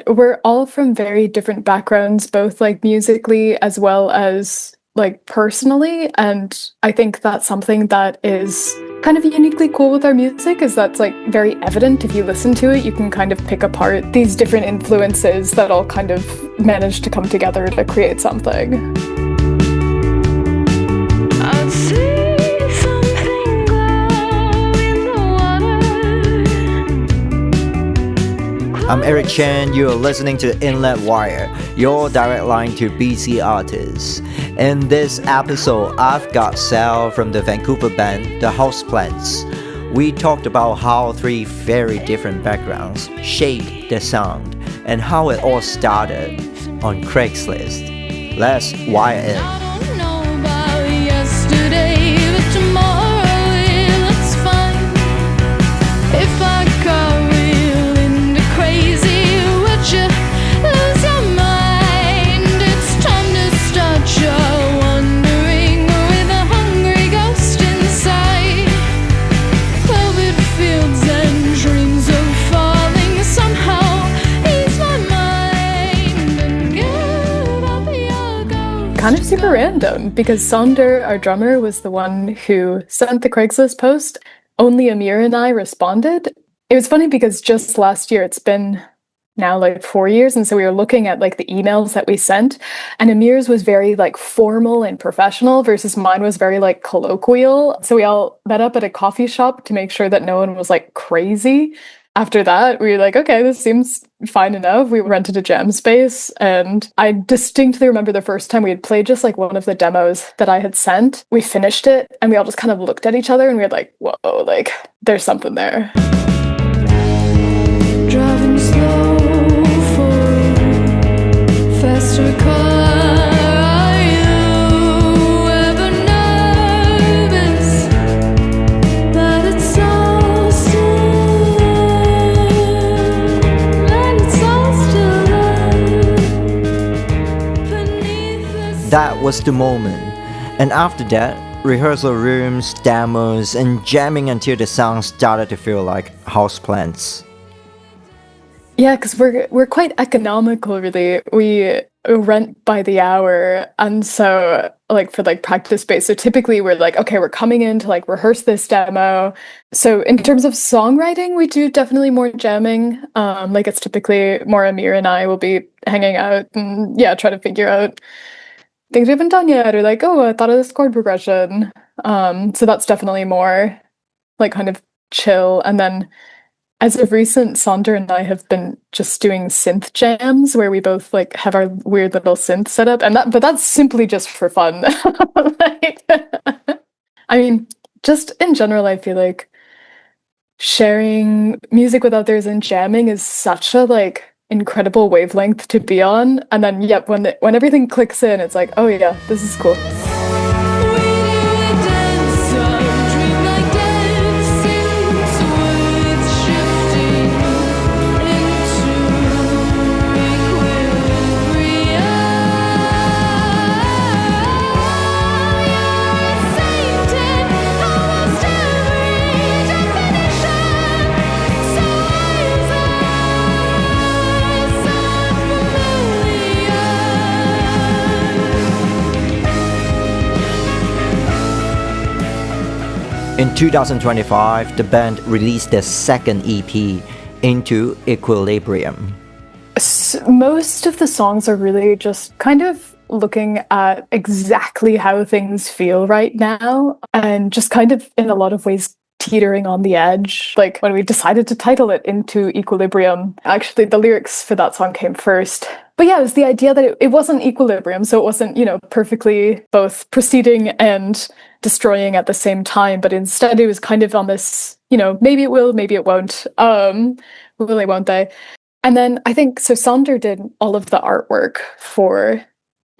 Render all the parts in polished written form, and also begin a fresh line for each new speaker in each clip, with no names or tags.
we're all from very different backgrounds, both like musically as well as like personally. And I think that's something that is kind of uniquely cool with our music, is that's like very evident. If you listen to it, you can kind of pick apart these different influences that all kind of manage to come together to create something.
I'm Eric Chen, you're listening to Inlet Wire, your direct line to BC artists. In this episode, I've got Sal from the Vancouver band, the Hausplants. We talked about how three very different backgrounds shaped the sound and how it all started on Craigslist. Let's wire in.
Kind of super random, because Sonder, our drummer, was the one who sent the Craigslist post. Only Amir and I responded. It was funny because just last year, it's been now like 4 years, and so we were looking at like the emails that we sent, and Amir's was very like formal and professional versus mine was very like colloquial. So we all met up at a coffee shop to make sure that no one was like crazy. After that, we were like, okay, this seems fine enough. We rented a jam space, and I distinctly remember the first time we had played just like one of the demos that I had sent. We finished it, and we all just kind of looked at each other, and we were like, whoa, like, there's something there.
Driving slow for faster car.
That was the moment. And after that, rehearsal rooms, demos, and jamming until the sound started to feel like houseplants.
Yeah, because we're quite economical, really. We rent by the hour, and so like for like practice space. So typically we're like, okay, we're coming in to like rehearse this demo. So in terms of songwriting, we do definitely more jamming. Like it's typically more Amir and I will be hanging out and try to figure out things we haven't done yet, or like, oh, I thought of this chord progression. So that's definitely more like kind of chill. And then as of recent, Sonder and I have been just doing synth jams where we both like have our weird little synth setup, but that's simply just for fun. Like, I mean, just in general, I feel like sharing music with others and jamming is such a like incredible wavelength to be on, and then when everything clicks in, it's like, oh yeah, this is cool.
In 2025, the band released their second EP, Into Equilibrium.
Most of the songs are really just kind of looking at exactly how things feel right now, and just kind of in a lot of ways teetering on the edge. Like when we decided to title it Into Equilibrium, actually the lyrics for that song came first. But yeah, it was the idea that it wasn't equilibrium, so it wasn't, perfectly both proceeding and destroying at the same time, but instead it was kind of on this, maybe it will, maybe it won't. Will they, won't they? And then I think, so Sonder did all of the artwork for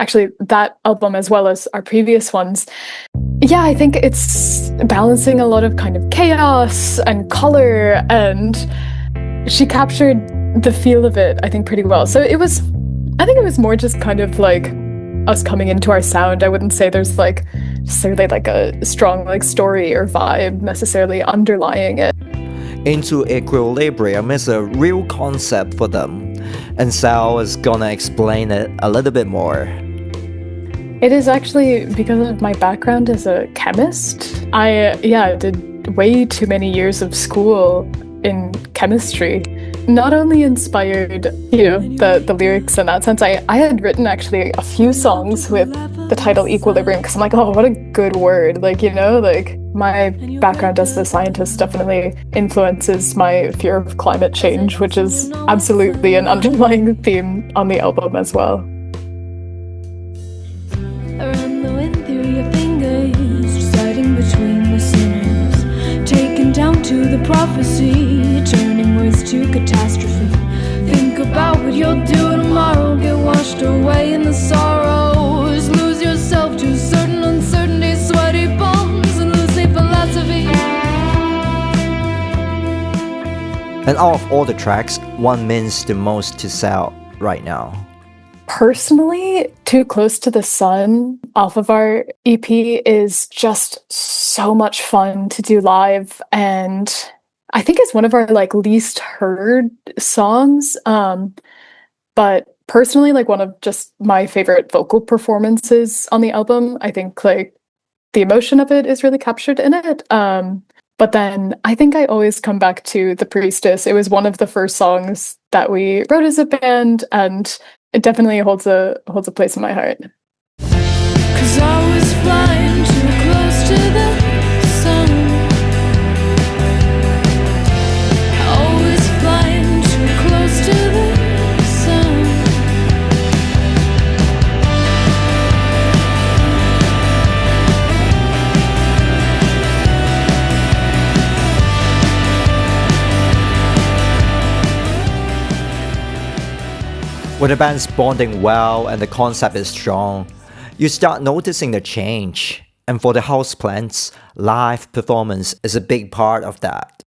actually that album as well as our previous ones. Yeah, I think it's balancing a lot of kind of chaos and color, and she captured the feel of it, I think, pretty well. So I think it was more just kind of like us coming into our sound. I wouldn't say there's like necessarily like a strong like story or vibe necessarily underlying it.
Into equilibrium is a real concept for them, and Sal is gonna explain it a little bit more.
It is actually because of my background as a chemist. I did way too many years of school in chemistry. Not only inspired, the lyrics in that sense, I had written actually a few songs with the title equilibrium because I'm like, oh, what a good word. My background as a scientist definitely influences my fear of climate change, which is absolutely an underlying theme on the album as well.
I run the wind through your fingers, reciting between the sinners, taken down to the prophecy, turning words to catastrophe. Think about what you'll do tomorrow, get washed away in the sorrows, lose yourself to certain uncertainty, sweaty palms, and lose philosophy.
And out of all the tracks, one means the most to Sal right now.
Personally, Too Close to the Sun off of our EP is just so much fun to do live, and I think it's one of our least heard songs. But personally, one of just my favorite vocal performances on the album. I think the emotion of it is really captured in it. But then I think I always come back to The Priestess. It was one of the first songs that we wrote as a band, and it definitely holds a place in my heart.
'Cause I was flying too close to the sun. Always flying too close to the sun.
When the band's bonding well and the concept is strong, you start noticing the change. And for the Houseplants, live performance is a big part of that.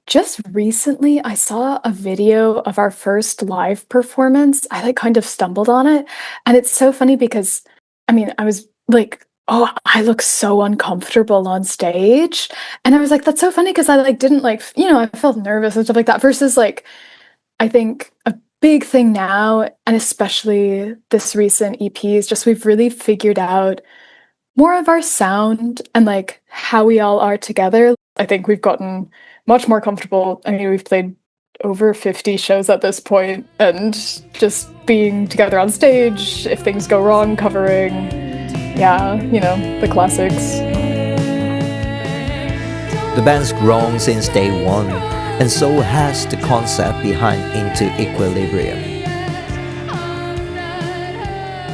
Just recently, I saw a video of our first live performance. I kind of stumbled on it. And it's so funny because, I was like, oh, I look so uncomfortable on stage. And I was like, that's so funny because I didn't I felt nervous and stuff like that. Versus I think a big thing now, and especially this recent EP, is just we've really figured out more of our sound and how we all are together. I think we've gotten much more comfortable. We've played over 50 shows at this point, and just being together on stage, if things go wrong, covering, the classics.
The band's grown since day one, and so has the concept behind Into Equilibrium.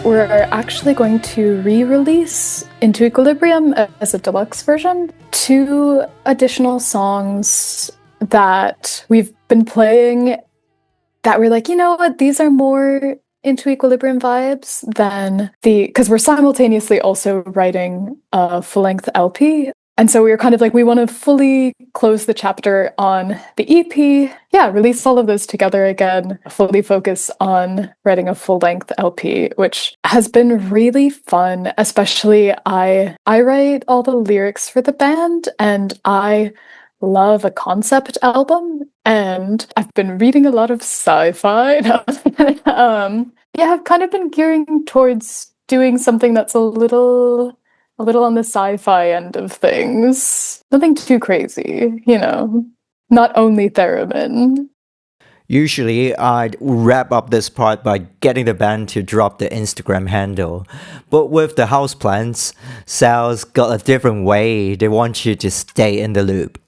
We're actually going to re-release Into Equilibrium as a deluxe version. 2 additional songs that we've been playing that we're like, you know what, these are more Into Equilibrium vibes than because we're simultaneously also writing a full-length LP. And so we were kind of we want to fully close the chapter on the EP. Yeah, release all of those together again, fully focus on writing a full-length LP, which has been really fun. Especially I write all the lyrics for the band, and I love a concept album, and I've been reading a lot of sci-fi. I've kind of been gearing towards doing something that's a little on the sci-fi end of things. Nothing too crazy, not only theremin.
Usually, I'd wrap up this part by getting the band to drop the Instagram handle. But with the Houseplants, Sal's got a different way. They want you to stay in the loop.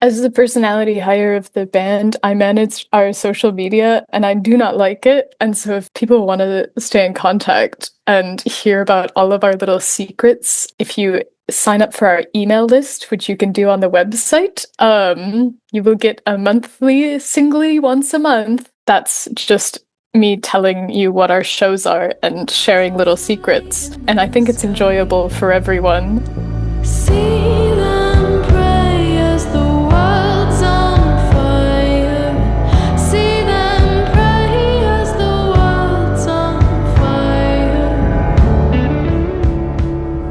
As the personality hire of the band, I manage our social media, and I do not like it. And so if people want to stay in contact and hear about all of our little secrets, if you sign up for our email list, which you can do on the website, you will get a monthly singly once a month. That's just me telling you what our shows are and sharing little secrets. And I think it's enjoyable for everyone.
See them pray as the world's on fire. See them pray as the world's on fire.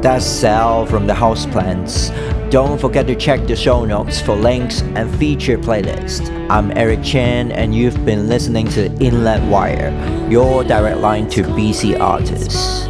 That's Sal from the Houseplants. Don't forget to check the show notes for links and feature playlist. I'm Eric Chan, and you've been listening to Inlet Wire, your direct line to BC artists.